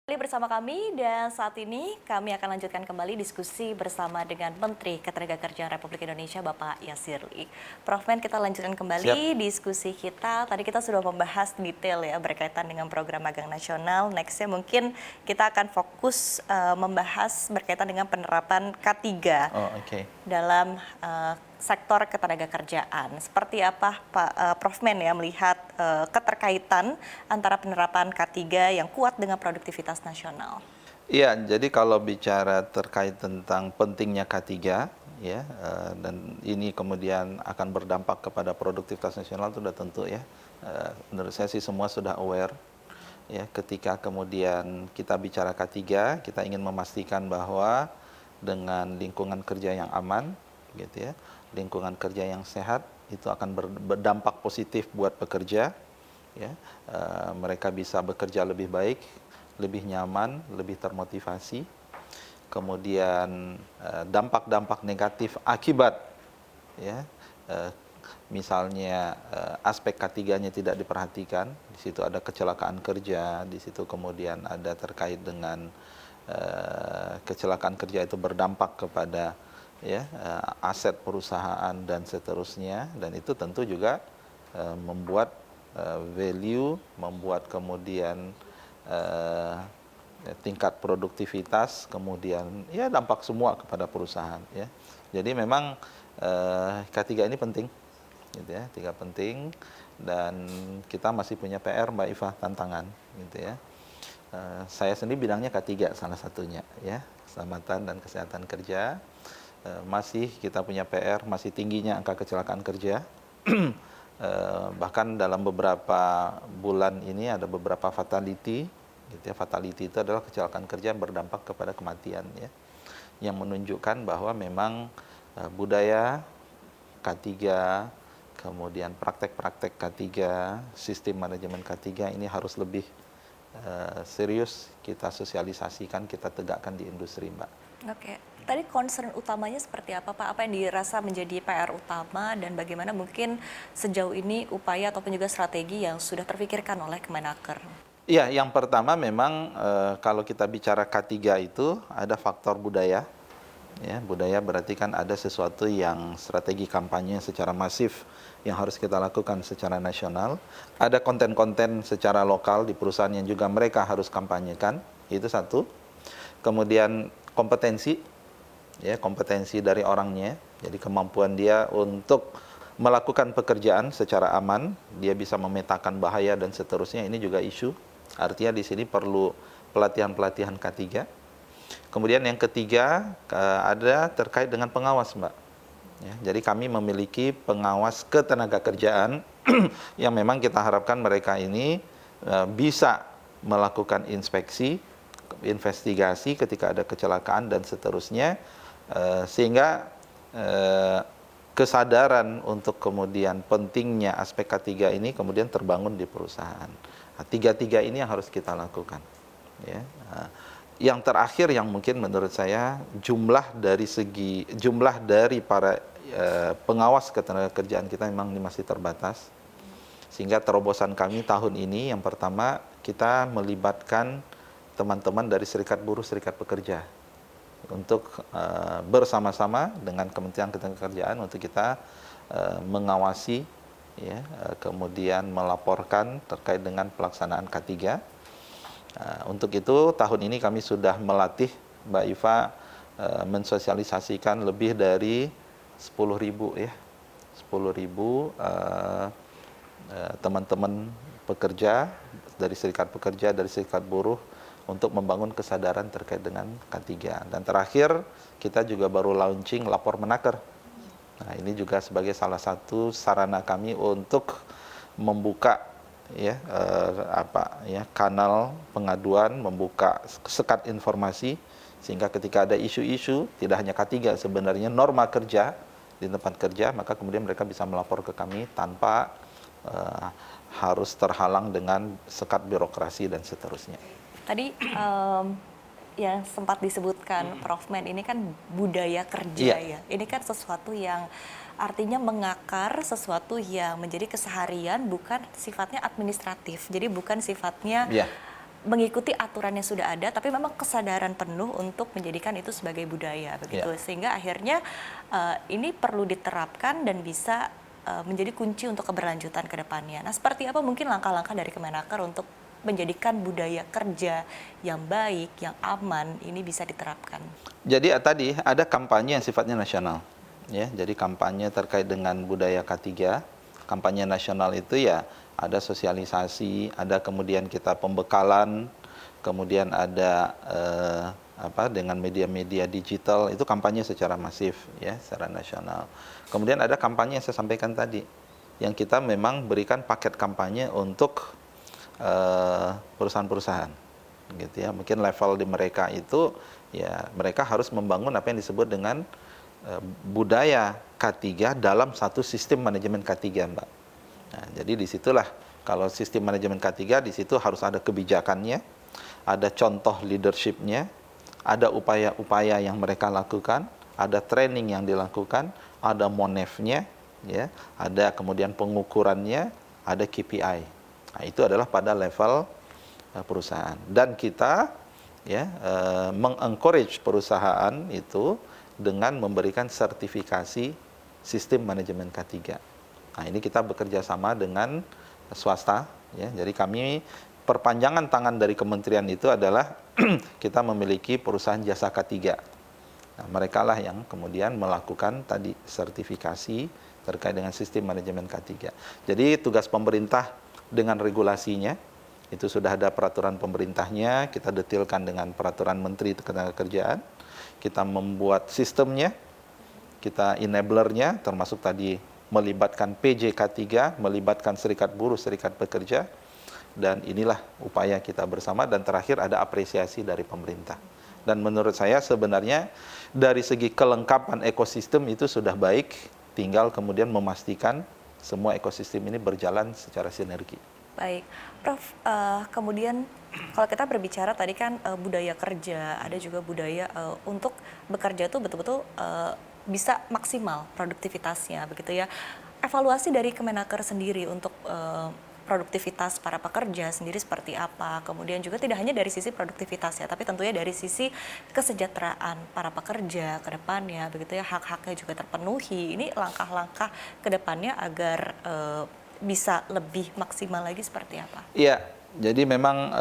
Kembali bersama kami dan saat ini kami akan lanjutkan kembali diskusi bersama dengan Menteri Ketenagakerjaan Republik Indonesia Bapak Yasirli. Prof Men, kita lanjutkan kembali Siap. diskusi kita. Tadi kita sudah membahas detail ya berkaitan dengan program magang nasional. Nextnya mungkin kita akan fokus membahas berkaitan dengan penerapan K3 Oh, oke. dalam sektor ketenagakerjaan. Seperti apa Pak Prof Men ya melihat keterkaitan antara penerapan K3 yang kuat dengan produktivitas nasional? Iya, jadi kalau bicara terkait tentang pentingnya K3, ya, dan ini kemudian akan berdampak kepada produktivitas nasional itu sudah tentu ya. Menurut saya sih semua sudah aware. Ya, ketika kemudian kita bicara K3, kita ingin memastikan bahwa dengan lingkungan kerja yang aman, gitu ya, lingkungan kerja yang sehat, itu akan berdampak positif buat pekerja. Ya, mereka bisa bekerja lebih baik, lebih nyaman, lebih termotivasi. Kemudian dampak-dampak negatif akibat, ya, misalnya aspek K3-nya tidak diperhatikan, di situ ada kecelakaan kerja, di situ kemudian ada terkait dengan kecelakaan kerja itu berdampak kepada ya aset perusahaan dan seterusnya, dan itu tentu juga membuat value, membuat kemudian tingkat produktivitas, kemudian ya dampak semua kepada perusahaan ya. Jadi memang K3 ini penting, gitu ya, tiga penting, dan kita masih punya PR Mbak Iva, tantangan, gitu ya. Saya sendiri bidangnya K3 salah satunya ya, keselamatan dan kesehatan kerja. Masih kita punya PR, masih tingginya angka kecelakaan kerja. Bahkan dalam beberapa bulan ini ada beberapa fatality, gitu ya. Fatality itu adalah kecelakaan kerja yang berdampak kepada kematian ya, yang menunjukkan bahwa memang budaya K3, kemudian praktek-praktek K3, sistem manajemen K3 ini harus lebih serius kita sosialisasikan, kita tegakkan di industri, Mbak. Oke, tadi concern utamanya seperti apa Pak? Apa yang dirasa menjadi PR utama dan bagaimana mungkin sejauh ini upaya ataupun juga strategi yang sudah terpikirkan oleh Kemenaker? Iya, yang pertama memang kalau kita bicara K3 itu ada faktor budaya. Ya, budaya berarti kan ada sesuatu yang strategi kampanye secara masif yang harus kita lakukan secara nasional. Ada konten-konten secara lokal di perusahaan yang juga mereka harus kampanyekan, itu satu. Kemudian kompetensi, ya, kompetensi dari orangnya, jadi kemampuan dia untuk melakukan pekerjaan secara aman, dia bisa memetakan bahaya dan seterusnya, ini juga isu. Artinya di sini perlu pelatihan-pelatihan K3. Kemudian yang ketiga ada terkait dengan pengawas, Mbak. Ya, jadi kami memiliki pengawas ketenagakerjaan yang memang kita harapkan mereka ini bisa melakukan inspeksi, investigasi ketika ada kecelakaan dan seterusnya, sehingga kesadaran untuk kemudian pentingnya aspek K3 ini kemudian terbangun di perusahaan. Nah, tiga-tiga ini yang harus kita lakukan. Ya. Yang terakhir yang mungkin menurut saya jumlah dari para pengawas ketenagakerjaan kita memang masih terbatas, sehingga terobosan kami tahun ini yang pertama kita melibatkan teman-teman dari serikat buruh, serikat pekerja untuk bersama-sama dengan Kementerian Ketenagakerjaan untuk kita mengawasi, ya, kemudian melaporkan terkait dengan pelaksanaan K3. Untuk itu tahun ini kami sudah melatih Mbak Iva mensosialisasikan lebih dari 10.000 ya, 10.000 teman-teman pekerja dari serikat pekerja, dari serikat buruh untuk membangun kesadaran terkait dengan K3. Dan terakhir kita juga baru launching lapor menaker. Nah, ini juga sebagai salah satu sarana kami untuk membuka ya kanal pengaduan, membuka sekat informasi, sehingga ketika ada isu-isu tidak hanya K3, sebenarnya norma kerja di tempat kerja, maka kemudian mereka bisa melapor ke kami tanpa harus terhalang dengan sekat birokrasi dan seterusnya. Tadi yang sempat disebutkan Prof Men, ini kan budaya kerja ya. Ini kan sesuatu yang artinya mengakar, sesuatu yang menjadi keseharian, bukan sifatnya administratif. Jadi bukan sifatnya mengikuti aturan yang sudah ada, tapi memang kesadaran penuh untuk menjadikan itu sebagai budaya begitu, sehingga akhirnya ini perlu diterapkan dan bisa menjadi kunci untuk keberlanjutan ke depannya. Nah, seperti apa mungkin langkah-langkah dari Kemenaker untuk menjadikan budaya kerja yang baik, yang aman ini bisa diterapkan? Jadi tadi ada kampanye yang sifatnya nasional, ya. Jadi kampanye terkait dengan budaya K3, kampanye nasional itu ya ada sosialisasi, ada kemudian kita pembekalan, kemudian ada dengan media-media digital, itu kampanye secara masif, ya, secara nasional. Kemudian ada kampanye yang saya sampaikan tadi, yang kita memang berikan paket kampanye untuk perusahaan-perusahaan, gitu ya. Mungkin level di mereka itu, ya mereka harus membangun apa yang disebut dengan budaya K3 dalam satu sistem manajemen K3, Mbak. Nah, jadi disitulah kalau sistem manajemen K3 di situ harus ada kebijakannya, ada contoh leadership-nya, ada upaya-upaya yang mereka lakukan, ada training yang dilakukan, ada monef-nya, ya, ada kemudian pengukurannya, ada KPI. Nah, itu adalah pada level perusahaan. Dan kita ya mengencourage perusahaan itu dengan memberikan sertifikasi sistem manajemen K3. Nah, ini kita bekerja sama dengan swasta, ya. Jadi kami perpanjangan tangan dari kementerian itu adalah kita memiliki perusahaan jasa K3. Nah, mereka lah yang kemudian melakukan tadi sertifikasi terkait dengan sistem manajemen K3. Jadi tugas pemerintah dengan regulasinya, itu sudah ada peraturan pemerintahnya, kita detilkan dengan peraturan Menteri Ketenagakerjaan, kita membuat sistemnya, kita enablernya, termasuk tadi melibatkan PJK3, melibatkan serikat buruh, serikat pekerja, dan inilah upaya kita bersama, dan terakhir ada apresiasi dari pemerintah. Dan menurut saya sebenarnya dari segi kelengkapan ekosistem itu sudah baik, tinggal kemudian memastikan semua ekosistem ini berjalan secara sinergi. Baik, Prof. Kemudian kalau kita berbicara tadi kan budaya kerja, ada juga budaya untuk bekerja itu betul-betul bisa maksimal produktivitasnya, begitu ya. Evaluasi dari Kemenaker sendiri untuk produktivitas para pekerja sendiri seperti apa? Kemudian juga tidak hanya dari sisi produktivitas ya, tapi tentunya dari sisi kesejahteraan para pekerja ke depannya, begitu ya, hak-haknya juga terpenuhi. Ini langkah-langkah ke depannya agar bisa lebih maksimal lagi seperti apa? Iya, jadi memang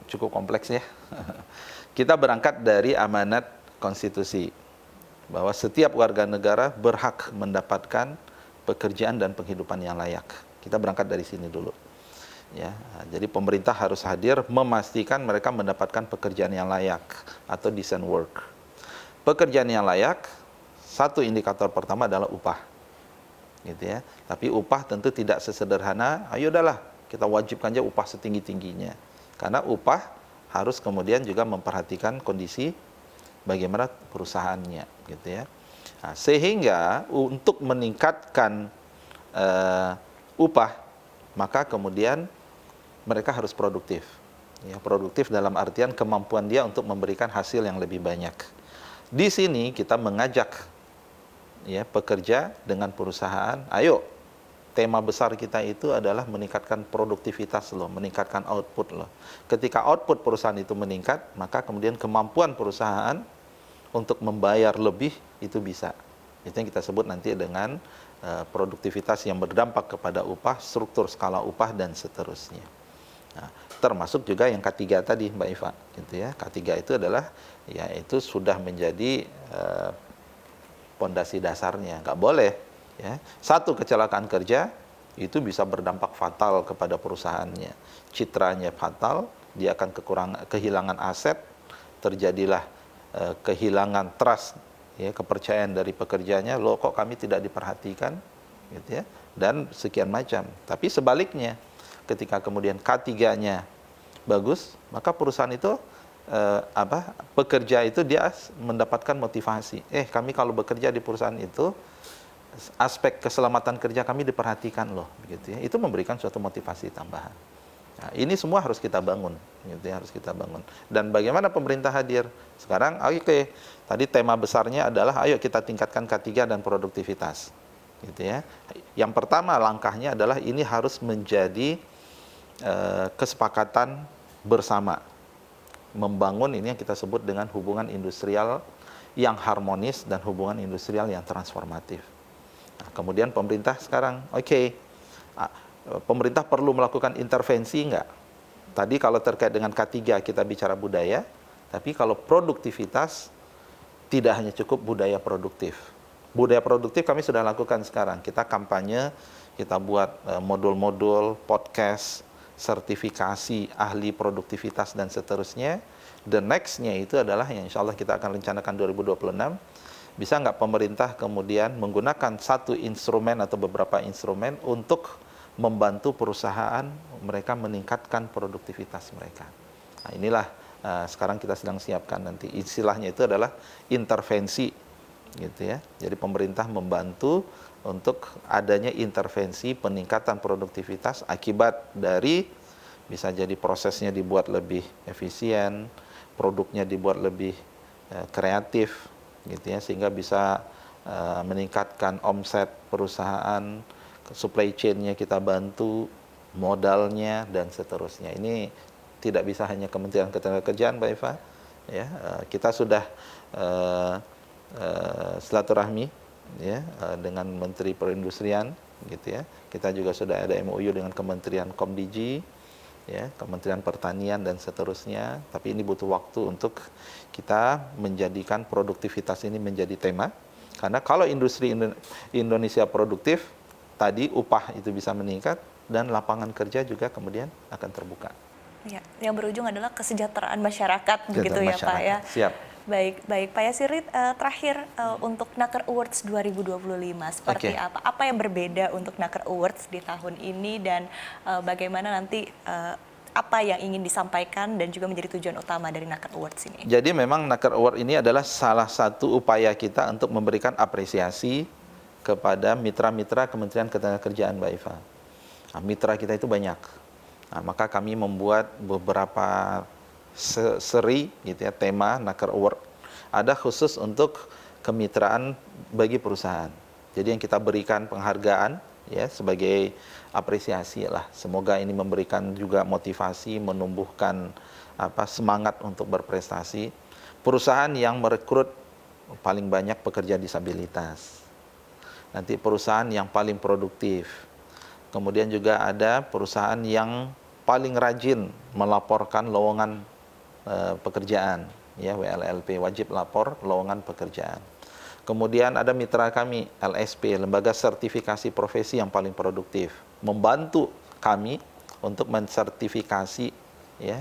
cukup kompleks ya. Kita berangkat dari amanat konstitusi bahwa setiap warga negara berhak mendapatkan pekerjaan dan penghidupan yang layak. Kita berangkat dari sini dulu. Ya, jadi pemerintah harus hadir memastikan mereka mendapatkan pekerjaan yang layak atau decent work. Pekerjaan yang layak, satu indikator pertama adalah upah. Gitu ya. Tapi upah tentu tidak sesederhana, ayo udahlah kita wajibkan aja upah setinggi-tingginya. Karena upah harus kemudian juga memperhatikan kondisi bagaimana perusahaannya, gitu ya. Nah, sehingga untuk meningkatkan upah, maka kemudian mereka harus produktif. Ya, produktif dalam artian kemampuan dia untuk memberikan hasil yang lebih banyak. Di sini kita mengajak ya pekerja dengan perusahaan, ayo tema besar kita itu adalah meningkatkan produktivitas loh, meningkatkan output loh. Ketika output perusahaan itu meningkat, maka kemudian kemampuan perusahaan untuk membayar lebih itu bisa. Itu yang kita sebut nanti dengan produktivitas yang berdampak kepada upah, struktur skala upah dan seterusnya. Nah, termasuk juga yang K3 tadi Mbak Iva, gitu ya. K3 itu adalah ya itu sudah menjadi pondasi dasarnya. Nggak boleh ya. Satu kecelakaan kerja itu bisa berdampak fatal kepada perusahaannya. Citranya fatal, dia akan kehilangan aset, terjadilah kehilangan trust ya, kepercayaan dari pekerjanya, loh kok kami tidak diperhatikan, gitu ya, dan sekian macam. Tapi sebaliknya, ketika kemudian K3-nya bagus, maka perusahaan itu pekerja itu dia mendapatkan motivasi. Kami kalau bekerja di perusahaan itu aspek keselamatan kerja kami diperhatikan loh, begitu ya. Itu memberikan suatu motivasi tambahan. Nah, ini semua harus kita bangun, gitu ya, harus kita bangun. Dan bagaimana pemerintah hadir? Sekarang, oke, tadi tema besarnya adalah, ayo kita tingkatkan K3 dan produktivitas, gitu ya. Yang pertama langkahnya adalah ini harus menjadi kesepakatan bersama membangun ini yang kita sebut dengan hubungan industrial yang harmonis dan hubungan industrial yang transformatif. Nah, kemudian pemerintah sekarang, pemerintah perlu melakukan intervensi enggak? Tadi kalau terkait dengan K3 kita bicara budaya, tapi kalau produktivitas tidak hanya cukup budaya produktif. Budaya produktif kami sudah lakukan sekarang. Kita kampanye, kita buat modul-modul, podcast, sertifikasi, ahli produktivitas dan seterusnya. The next-nya itu adalah yang insya Allah kita akan rencanakan 2026. Bisa nggak pemerintah kemudian menggunakan satu instrumen atau beberapa instrumen untuk membantu perusahaan mereka meningkatkan produktivitas mereka. Nah, inilah sekarang kita sedang siapkan nanti. Istilahnya itu adalah intervensi, gitu ya. Jadi pemerintah membantu untuk adanya intervensi peningkatan produktivitas akibat dari bisa jadi prosesnya dibuat lebih efisien, produknya dibuat lebih kreatif, gitu ya, sehingga bisa meningkatkan omset perusahaan, supply chain-nya kita bantu, modalnya dan seterusnya. Ini tidak bisa hanya Kementerian Ketenagakerjaan, Mbak Eva. Ya, kita sudah silaturahmi ya dengan Menteri Perindustrian, gitu ya. Kita juga sudah ada MOU dengan Kementerian Komdigi, ya, Kementerian Pertanian dan seterusnya. Tapi ini butuh waktu untuk kita menjadikan produktivitas ini menjadi tema. Karena kalau industri Indonesia produktif, tadi upah itu bisa meningkat dan lapangan kerja juga kemudian akan terbuka. Ya, yang berujung adalah kesejahteraan masyarakat, begitu ya Pak ya. Siap. Baik Pak Yasir, terakhir untuk Naker Awards 2025 seperti apa? Apa yang berbeda untuk Naker Awards di tahun ini dan bagaimana nanti apa yang ingin disampaikan dan juga menjadi tujuan utama dari Naker Awards ini? Jadi memang Naker Award ini adalah salah satu upaya kita untuk memberikan apresiasi kepada mitra-mitra Kementerian Ketenagakerjaan, Mbak Eva. Nah, mitra kita itu banyak. Nah, maka kami membuat beberapa seri gitu ya, tema Naker Award. Ada khusus untuk kemitraan bagi perusahaan. Jadi yang kita berikan penghargaan ya sebagai apresiasi lah. Semoga ini memberikan juga motivasi, menumbuhkan semangat untuk berprestasi. Perusahaan yang merekrut paling banyak pekerja disabilitas. Nanti perusahaan yang paling produktif. Kemudian juga ada perusahaan yang paling rajin melaporkan lowongan pekerjaan, ya, WLLP, wajib lapor lowongan pekerjaan. Kemudian ada mitra kami, LSP, Lembaga Sertifikasi Profesi yang paling produktif, membantu kami untuk mensertifikasi ya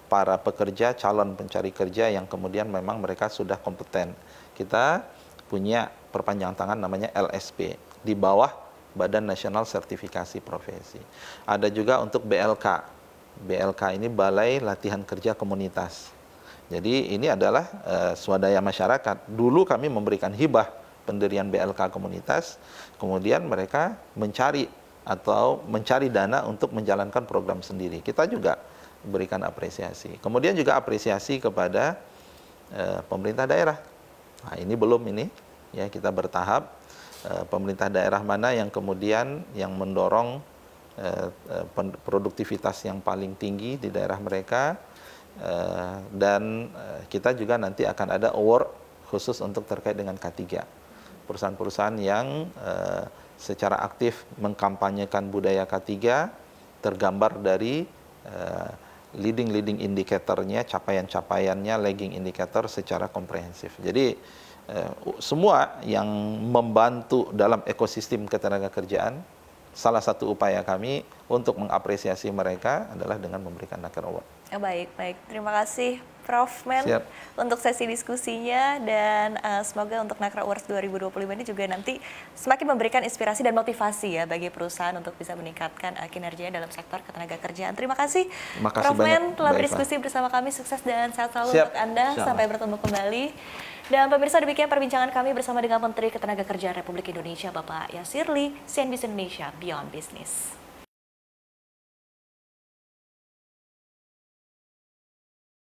para pekerja, calon pencari kerja yang kemudian memang mereka sudah kompeten. Kita punya perpanjangan tangan namanya LSP di bawah Badan Nasional Sertifikasi Profesi. Ada juga untuk BLK. BLK ini Balai Latihan Kerja Komunitas. Jadi ini adalah swadaya masyarakat. Dulu kami memberikan hibah pendirian BLK komunitas, kemudian mereka mencari dana untuk menjalankan program sendiri. Kita juga berikan apresiasi. Kemudian juga apresiasi kepada pemerintah daerah. Nah, ini belum ini, ya, kita bertahap. Pemerintah daerah mana yang kemudian yang mendorong produktivitas yang paling tinggi di daerah mereka, dan kita juga nanti akan ada award khusus untuk terkait dengan K3. Perusahaan-perusahaan yang secara aktif mengkampanyekan budaya K3 tergambar dari leading indicator-nya, capaian-capaiannya, lagging indicator secara komprehensif. Jadi semua yang membantu dalam ekosistem ketenagakerjaan, salah satu upaya kami untuk mengapresiasi mereka adalah dengan memberikan Naker Award. Baik. Terima kasih Prof. Men untuk sesi diskusinya, dan semoga untuk Naker Awards 2025 ini juga nanti semakin memberikan inspirasi dan motivasi ya bagi perusahaan untuk bisa meningkatkan kinerjanya dalam sektor ketenagakerjaan. Terima kasih Prof. Men telah berdiskusi bersama kami. Sukses dan sehat selalu untuk Anda. Sampai bertemu kembali. Dan pemirsa, demikian perbincangan kami bersama dengan Menteri Ketenagakerjaan Republik Indonesia Bapak Yasir Lee, CNBC Indonesia Beyond Business.